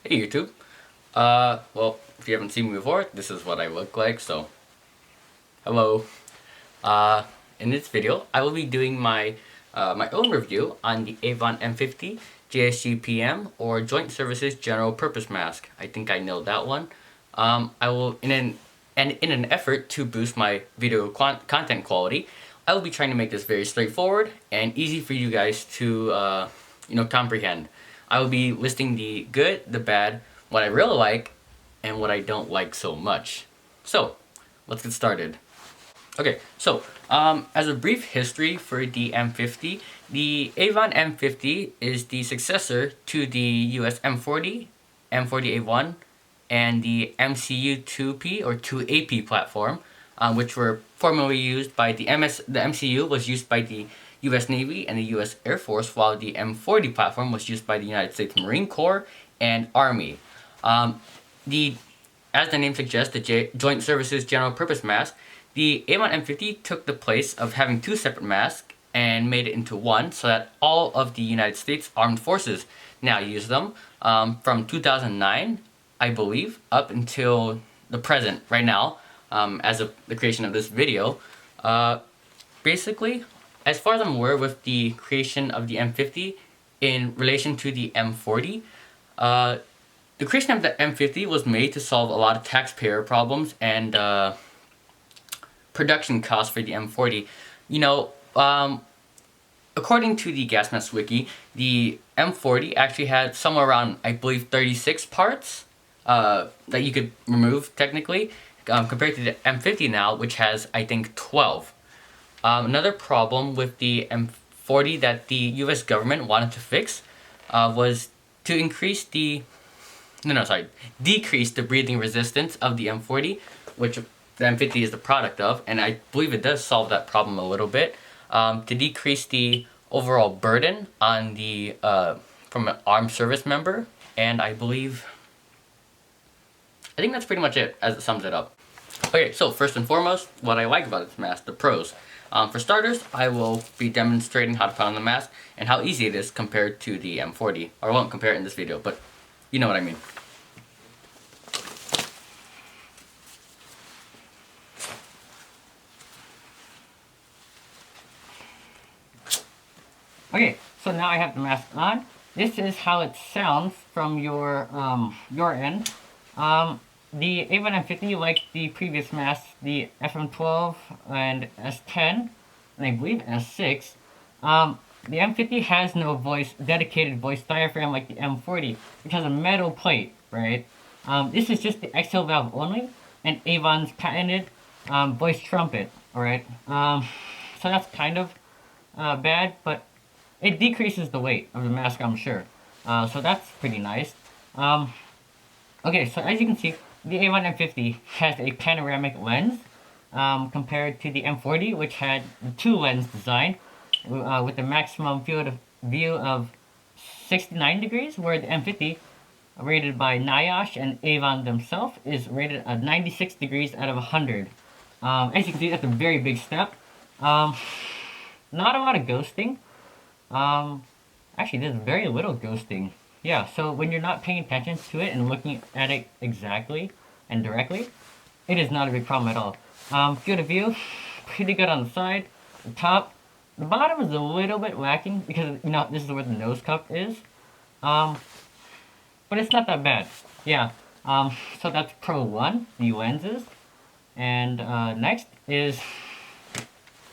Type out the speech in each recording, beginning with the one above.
Hey YouTube. Well, if you haven't seen me before, this is what I look like, so hello. Uh, in this video, I will be doing my own review on the Avon M50 JSG-PM or Joint Services General Purpose Mask. I think I nailed that one. I will in an effort to boost my video content quality, I will be trying to make this very straightforward and easy for you guys to comprehend. I will be listing the good, the bad, what I really like, and what I don't like so much. So, let's get started. Okay, so as a brief history for the M50, the Avon M50 is the successor to the US M40, M40A1, and the MCU 2P or 2AP platform, which were formerly used by the MCU was used by the US Navy and the US Air Force, while the M40 platform was used by the United States Marine Corps and Army. The As the name suggests, the Joint Services General Purpose Mask, the Avon M50 took the place of having two separate masks and made it into one, so that all of the United States Armed Forces now use them from 2009, I believe, up until the present, right now, as of the creation of this video. Basically, as far as I'm aware, with the creation of the M50 in relation to the M40, the creation of the M50 was made to solve a lot of taxpayer problems and production costs for the M40. You know, according to the Gas Mask Wiki, the M40 actually had somewhere around, I believe, 36 parts that you could remove technically, compared to the M50 now, which has, I think, 12. Another problem with the M40 that the US government wanted to fix was to decrease the breathing resistance of the M40, which the M50 is the product of, and I believe it does solve that problem a little bit, to decrease the overall burden on the from an armed service member, and I think that's pretty much it as it sums it up. Okay, so first and foremost, what I like about this mask, the pros. For starters, I will be demonstrating how to put on the mask and how easy it is compared to the M40. Or I won't compare it in this video, but you know what I mean. Okay, so now I have the mask on. This is how it sounds from your end. The Avon M50, like the previous masks, the FM12 and S10, and I believe S6, the M50 has no dedicated voice diaphragm like the M40, which has a metal plate, right? This is just the exhale valve only, and Avon's patented voice trumpet, alright? So that's kind of bad, but it decreases the weight of the mask, I'm sure. So that's pretty nice. Okay, so as you can see, the Avon M50 has a panoramic lens compared to the M40, which had the two-lens design with a maximum field of view of 69 degrees, where the M50, rated by NIOSH and Avon themselves, is rated at 96 degrees out of 100. As you can see, that's a very big step. Not a lot of ghosting. Actually, there's very little ghosting. Yeah, so when you're not paying attention to it and looking at it exactly and directly, it is not a big problem at all. Field of view, pretty good on the side. The top, the bottom is a little bit lacking because, you know, this is where the nose cup is. But it's not that bad. Yeah, so that's Pro 1, the lenses. And next is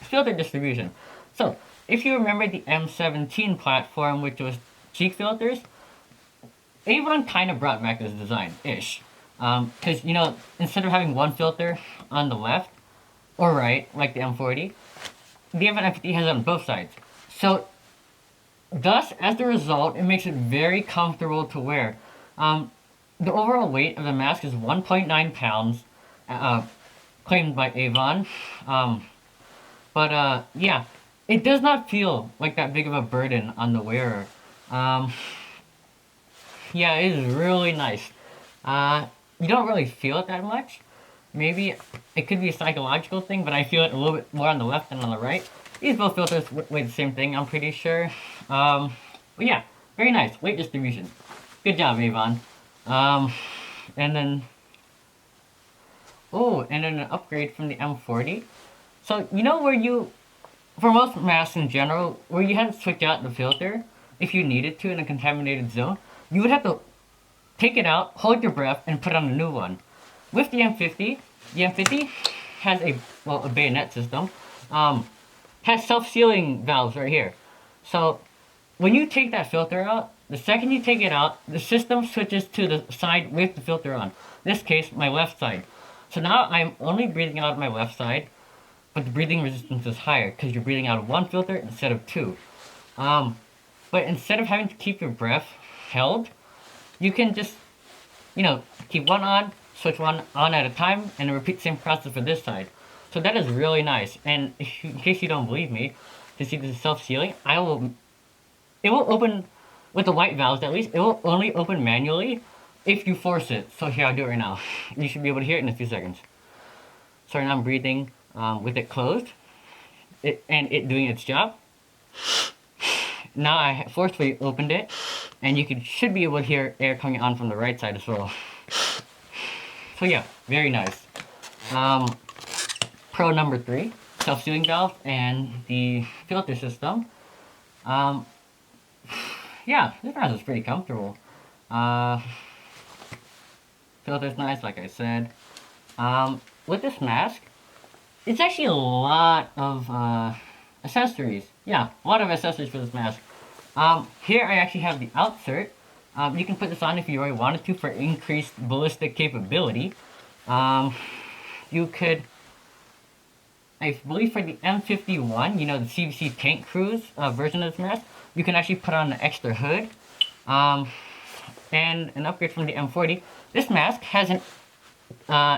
filter distribution. So, if you remember the M17 platform, which was cheek filters, Avon kind of brought back this design-ish. Because, you know, instead of having one filter on the left or right, like the M40, the Avon M50 has it on both sides. So, thus, as a result, it makes it very comfortable to wear. The overall weight of the mask is 1.9 pounds, claimed by Avon. Yeah, it does not feel like that big of a burden on the wearer. Yeah, it is really nice. You don't really feel it that much. Maybe it could be a psychological thing, but I feel it a little bit more on the left than on the right. These both filters weigh the same thing, I'm pretty sure. But yeah, very nice. Weight distribution. Good job, Avon. And then, oh, and then an upgrade from the M40. So, you know where you, for most masks in general, where you had to switch out the filter, if you needed to in a contaminated zone, you would have to take it out, hold your breath, and put on a new one. With the M50 has a bayonet system, has self-sealing valves right here. So when you take that filter out, the second you take it out, the system switches to the side with the filter on. In this case, my left side. So now I'm only breathing out of my left side, but the breathing resistance is higher because you're breathing out of one filter instead of two. But instead of having to keep your breath held, you can just, keep one on, switch one on at a time, and repeat the same process for this side. So that is really nice. And in case you don't believe me, to see this is self-sealing, it will open, with the white valves at least, it will only open manually if you force it. So here, I'll do it right now. You should be able to hear it in a few seconds. So right now I'm breathing with it closed, and it doing its job. Now I forcefully opened it, and you should be able to hear air coming on from the right side as well. So yeah, very nice. Pro number 3, self-sealing valve and the filter system. Yeah, this mask is pretty comfortable. Filter's nice, like I said. With this mask, it's actually a lot of accessories. Yeah, a lot of accessories for this mask. Here I actually have the outsert. You can put this on if you really wanted to for increased ballistic capability. You could, I believe for the M51, the CVC tank cruise version of this mask, you can actually put on an extra hood. And an upgrade from the M40. This mask has an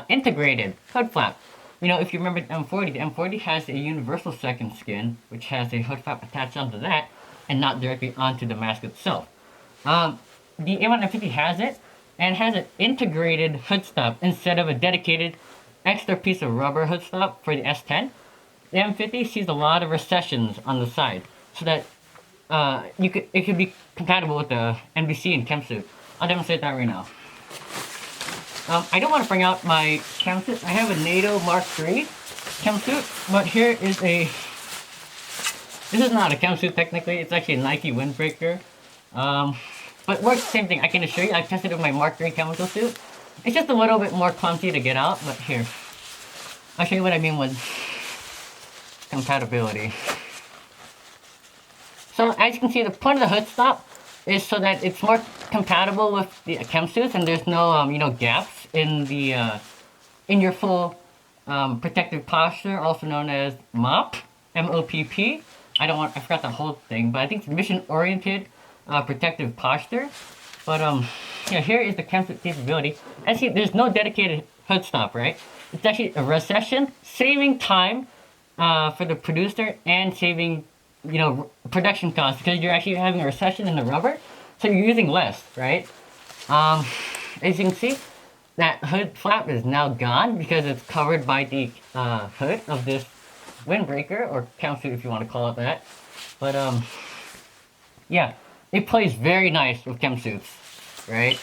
integrated hood flap. If you remember the M40 has a universal second skin, which has a hood flap attached onto that, and not directly onto the mask itself. The Avon M50 has it, and has an integrated hood stop instead of a dedicated extra piece of rubber hood stop for the S10. The M50 sees a lot of recessions on the side, so that it could be compatible with the NBC and chem suit. I'll demonstrate that right now. I don't want to bring out my chem suit. I have a NATO Mark III chem suit, but here is this is not a chem suit technically, it's actually a Nike windbreaker. But works the same thing. I can assure you, I've tested it with my Mark III chemical suit. It's just a little bit more clumsy to get out, but here. I'll show you what I mean with compatibility. So as you can see, the point of the hood stop is so that it's more compatible with the chem suits, and there's no gaps in the in your full protective posture, also known as MOPP, M-O-P-P. I forgot the whole thing, but I think it's mission oriented protective posture. But yeah, here is the chem suit capability. As you see, there's no dedicated hood stop, right? It's actually a recession, saving time for the producer and saving production costs, because you're actually having a recession in the rubber, so you're using less, right? As you can see, that hood flap is now gone because it's covered by the hood of this windbreaker, or chem suit if you want to call it that. But yeah, it plays very nice with chem suits, right?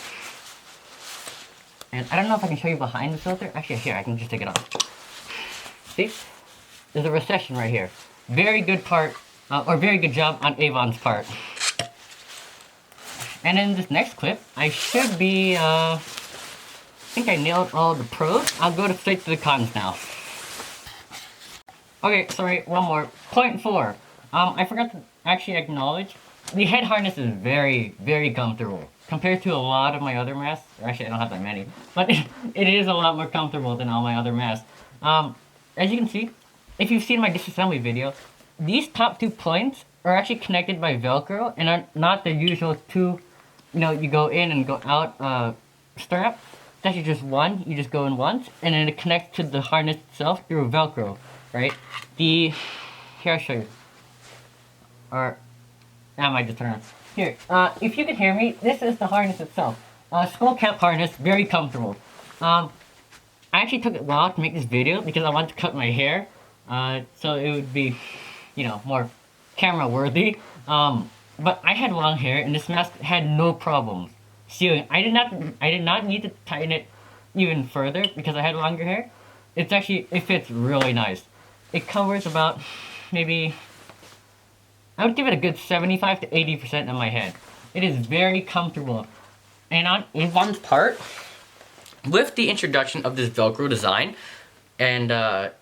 And I don't know if I can show you behind the filter. Actually, here, I can just take it off. See? There's a recession right here. Very good part, or very good job on Avon's part. And in this next clip, I should be, I think I nailed all the pros. I'll go straight to the cons now. Okay, sorry, one more. Point 4. I forgot to actually acknowledge, the head harness is very, very comfortable. Compared to a lot of my other masks. Actually, I don't have that many. But it is a lot more comfortable than all my other masks. As you can see, if you've seen my disassembly video, these top 2 points are actually connected by Velcro and are not the usual 2, you go in and go out strap. It's actually just one. You just go in once, and then it connects to the harness itself through Velcro, right? Here, I'll show you. Or, I might just turn on. Here, if you can hear me, this is the harness itself. Skull cap harness, very comfortable. I actually took it a while to make this video because I wanted to cut my hair, so it would be, more camera worthy. But I had long hair, and this mask had no problems sealing. I did not need to tighten it even further because I had longer hair. It fits really nice. It covers about maybe, I would give it a good 75 to 80% of my head. It is very comfortable. And on Avon's part, with the introduction of this Velcro design and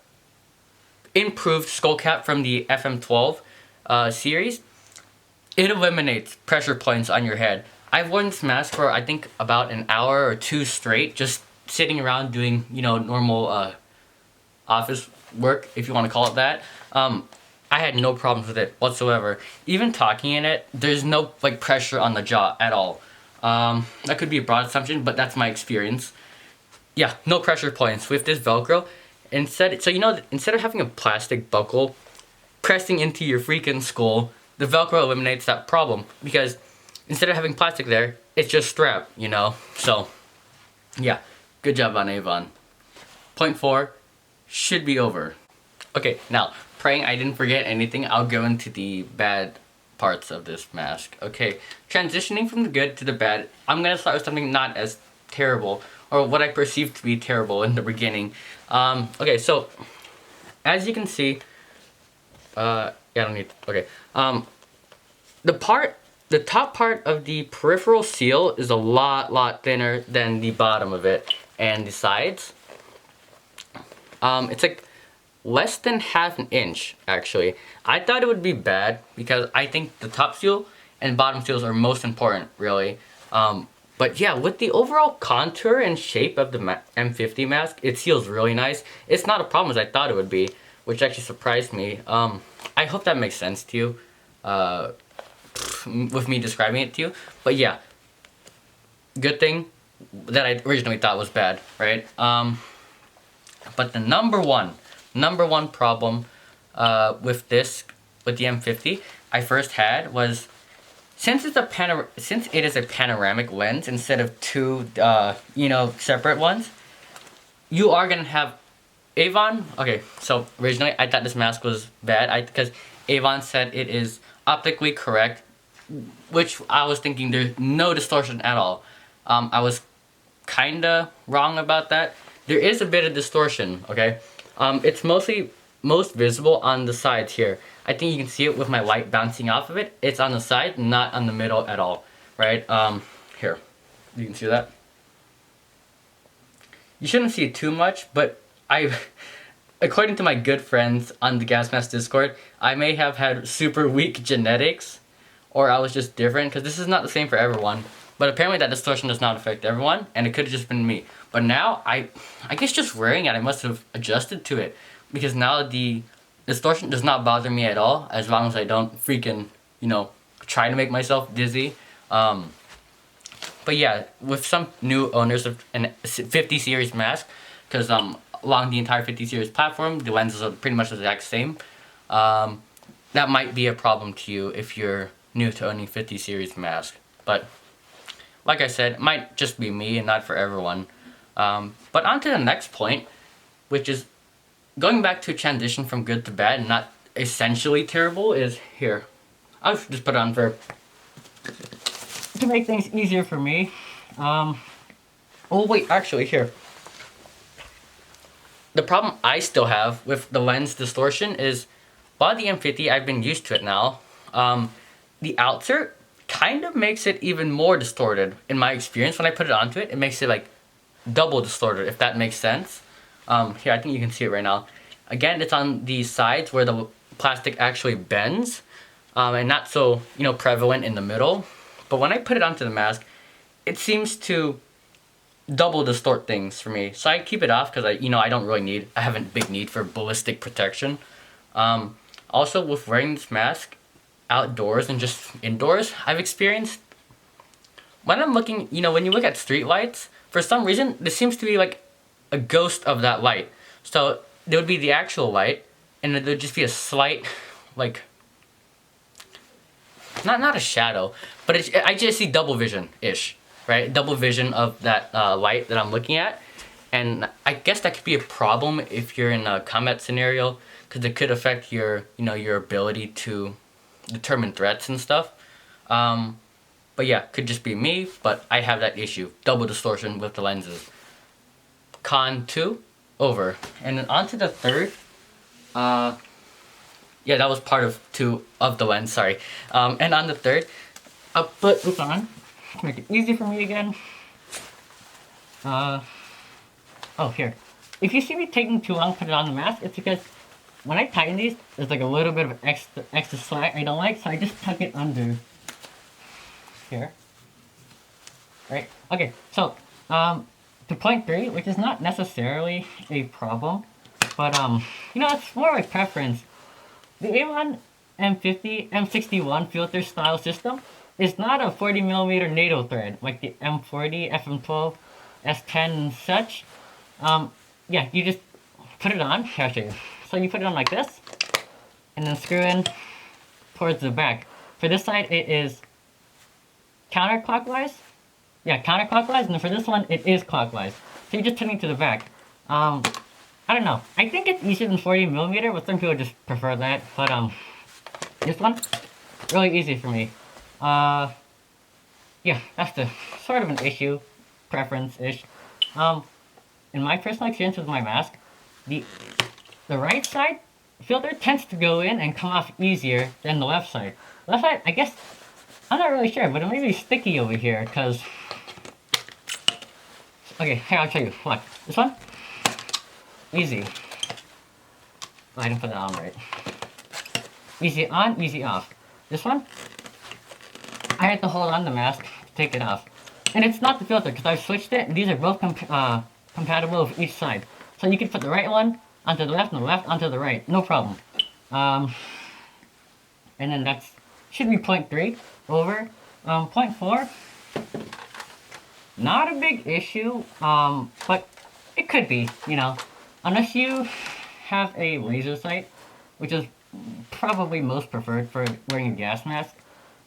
improved skull cap from the FM12 series, it eliminates pressure points on your head. I've worn this mask for I think about an hour or two straight, just sitting around doing, you know, normal office work, if you want to call it that. I had no problems with it whatsoever. Even talking in it, there's no like pressure on the jaw at all. That could be a broad assumption, but that's my experience. Yeah, no pressure points with this Velcro. Instead of having a plastic buckle pressing into your freaking skull, the Velcro eliminates that problem because instead of having plastic there, it's just strap, you know? So, yeah, good job on Avon. Point 4 should be over. Okay, now, praying I didn't forget anything, I'll go into the bad parts of this mask. Okay, transitioning from the good to the bad, I'm gonna start with something not as terrible, or what I perceived to be terrible in the beginning. Okay, so, as you can see, yeah, I don't need to, okay. The top part of the peripheral seal is a lot thinner than the bottom of it, and the sides. It's like less than half an inch, actually. I thought it would be bad because I think the top seal and bottom seals are most important, really. But yeah, with the overall contour and shape of the M50 mask, it seals really nice. It's not a problem as I thought it would be, which actually surprised me. I hope that makes sense to you, with me describing it to you. But yeah, good thing that I originally thought was bad, right? But the number one problem with the M50 I first had was, since it is a panoramic lens instead of two separate ones, you are gonna have Avon. Okay, so originally I thought this mask was bad because Avon said it is optically correct, which I was thinking there's no distortion at all. I was kinda wrong about that. There is a bit of distortion, okay? It's most visible on the sides here. I think you can see it with my light bouncing off of it. It's on the side, not on the middle at all, right? Here, you can see that. You shouldn't see it too much, but according to my good friends on the Gas Mask Discord, I may have had super weak genetics, or I was just different, because this is not the same for everyone. But apparently that distortion does not affect everyone, and it could have just been me. But now, I guess just wearing it, I must have adjusted to it. Because now the distortion does not bother me at all, as long as I don't freaking, try to make myself dizzy. But yeah, with some new owners of an 50 series mask, because along the entire 50 series platform, the lenses are pretty much the exact same. That might be a problem to you if you're new to owning 50 series mask. But like I said, it might just be me and not for everyone. But on to the next point, which is going back to transition from good to bad and not essentially terrible, is here. I'll just put it on to make things easier for me. Oh wait, actually here. The problem I still have with the lens distortion is, while the M50, I've been used to it now, the outsert kind of makes it even more distorted. In my experience, when I put it onto it, it makes it like double distorted, if that makes sense. Here, I think you can see it right now. Again, it's on the sides where the plastic actually bends, and not so, prevalent in the middle. But when I put it onto the mask, it seems to double distort things for me. So I keep it off because I have a big need for ballistic protection. Also, with wearing this mask outdoors and just indoors, I've experienced, when I'm looking, when you look at street lights, for some reason, there seems to be like a ghost of that light. So there would be the actual light, and there would just be a slight, like, not a shadow, but I just see double vision-ish, right? Double vision of that light that I'm looking at. And I guess that could be a problem if you're in a combat scenario, because it could affect your, your ability to determine threats and stuff. But yeah, could just be me, but I have that issue. Double distortion with the lenses. Con 2, over. And then on to the third. Yeah, that was part of 2 of the lens, sorry. And on the third, I'll put this on to make it easy for me again. Oh, here. If you see me taking too long to put it on the mask, it's because when I tighten these, there's like a little bit of extra slack I don't like, so I just tuck it under here. Right? Okay, so, to point 3, which is not necessarily a problem, but, you know, it's more like preference. The Avon M50, M61 filter style system is not a 40mm NATO thread like the M40, FM12, S10 and such. Yeah, you just put it on. Here, I'll show you. So you put it on like this, and then screw in towards the back. For this side, it is counterclockwise. Yeah, counterclockwise, and then for this one, it is clockwise. So you're just turning to the back. I don't know. I think it's easier than 40mm, but some people just prefer that. But, this one, really easy for me. Yeah, that's the sort of an issue, preference-ish. In my personal experience with my mask, the right side filter tends to go in and come off easier than the left side. Left side, I guess, I'm not really sure, but it may be sticky over here, because... Okay, here, I'll show you. Watch. This one? Easy. Oh, I didn't put that on right. Easy on, easy off. This one, I had to hold on the mask to take it off. And it's not the filter, because I've switched it, and these are both compatible with each side. So you can put the right one onto the left, and the left onto the right. No problem. And then that's, should be 0.3 over. 0.4, not a big issue, but it could be, you know. Unless you have a laser sight, which is probably most preferred for wearing a gas mask,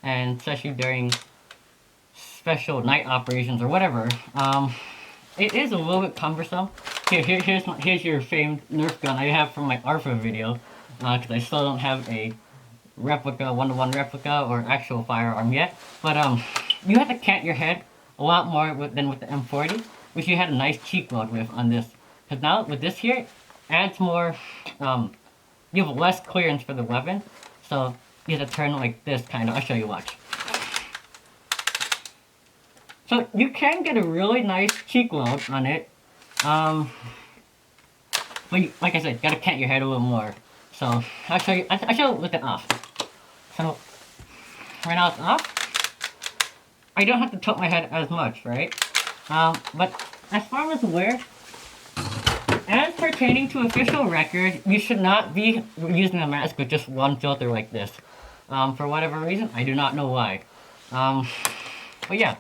and especially during special night operations or whatever, it is a little bit cumbersome. Here's your famed Nerf gun I have from my ARFA video, because I still don't have a replica, one-to-one replica, or actual firearm yet. But you have to cant your head a lot more than with the M40, which you had a nice cheek load with on this. Because now, with this here, adds more, you have less clearance for the weapon, so you have to turn like this, kind of. I'll show you, watch. So, you can get a really nice cheek load on it, but you, like I said, you gotta cant your head a little more. So, I'll show you with it off. So, right now it's off. I don't have to tilt my head as much, right? But as far as wear, as pertaining to official record, you should not be using a mask with just one filter like this. For whatever reason, I do not know why. But yeah.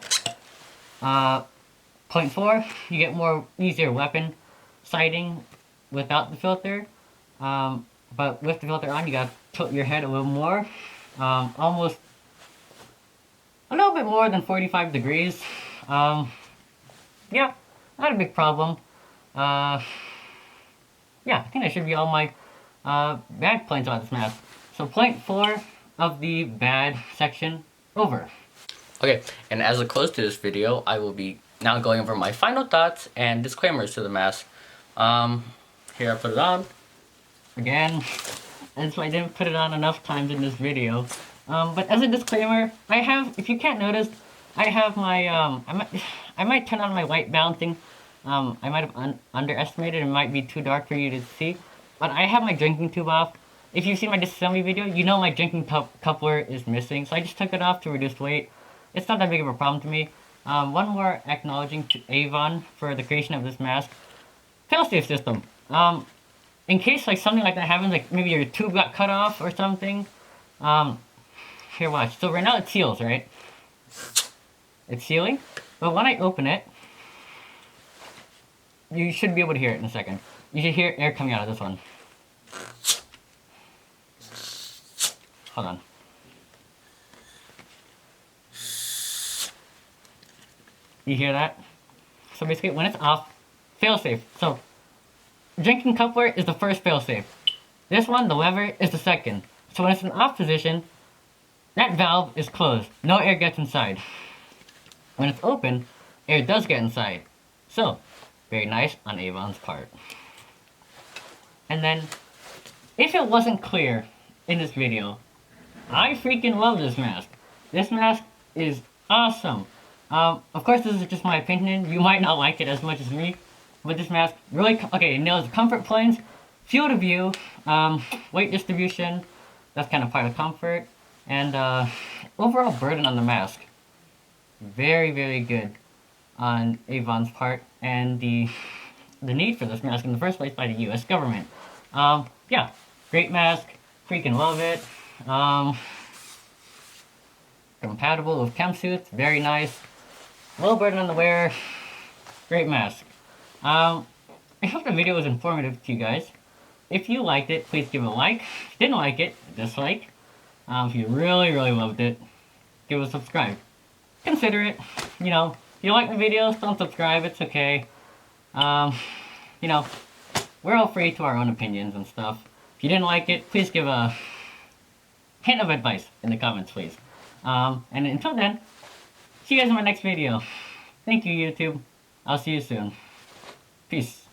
0.4, you get more easier weapon sighting without the filter. But with the filter on, you gotta tilt your head a little more. Almost a little bit more than 45 degrees. Yeah, not a big problem. Yeah, I think that should be all my bad points about this mask. So 0.4 of the bad section over. Okay, and as a close to this video, I will be now going over my final thoughts and disclaimers to the mask. Here I put it on. Again, that's why I didn't put it on enough times in this video. But as a disclaimer, I have, if you can't notice, I have my, I might turn on my light balancing. I might have underestimated, it might be too dark for you to see. But I have my drinking tube off. If you've seen my disassembly video, you know my drinking coupler is missing. So I just took it off to reduce weight. It's not that big of a problem to me. One more acknowledging to Avon for the creation of this mask. Fail-safe system. In case like something like that happens, like maybe your tube got cut off or something. Here, watch. So right now it seals, right? It's sealing. But when I open it, you should be able to hear it in a second. You should hear air coming out of this one. Hold on. You hear that? So basically, when it's off, fail-safe. So, drinking coupler is the first fail-safe. This one, the lever, is the second. So when it's in off position, that valve is closed. No air gets inside. When it's open, air does get inside. So, very nice on Avon's part. And then, if it wasn't clear in this video, I freaking love this mask. This mask is awesome. Of course, this is just my opinion. You might not like it as much as me, but this mask really, okay, it nails comfort planes, field of view, weight distribution, that's kind of part of comfort, and overall burden on the mask. Very, very good on Avon's part, and the need for this mask in the first place by the U.S. government. Yeah, great mask, freaking love it. Compatible with chem suits, very nice. Low burden on the wear, great mask. I hope the video was informative to you guys. If you liked it, please give it a like. If you didn't like it, a dislike. If you really, really loved it, give it a subscribe. Consider it. You know, if you like the videos, don't subscribe, it's okay. You know, we're all free to our own opinions and stuff. If you didn't like it, please give a hint of advice in the comments, please. And until then, see you guys in my next video. Thank you, YouTube. I'll see you soon. Peace.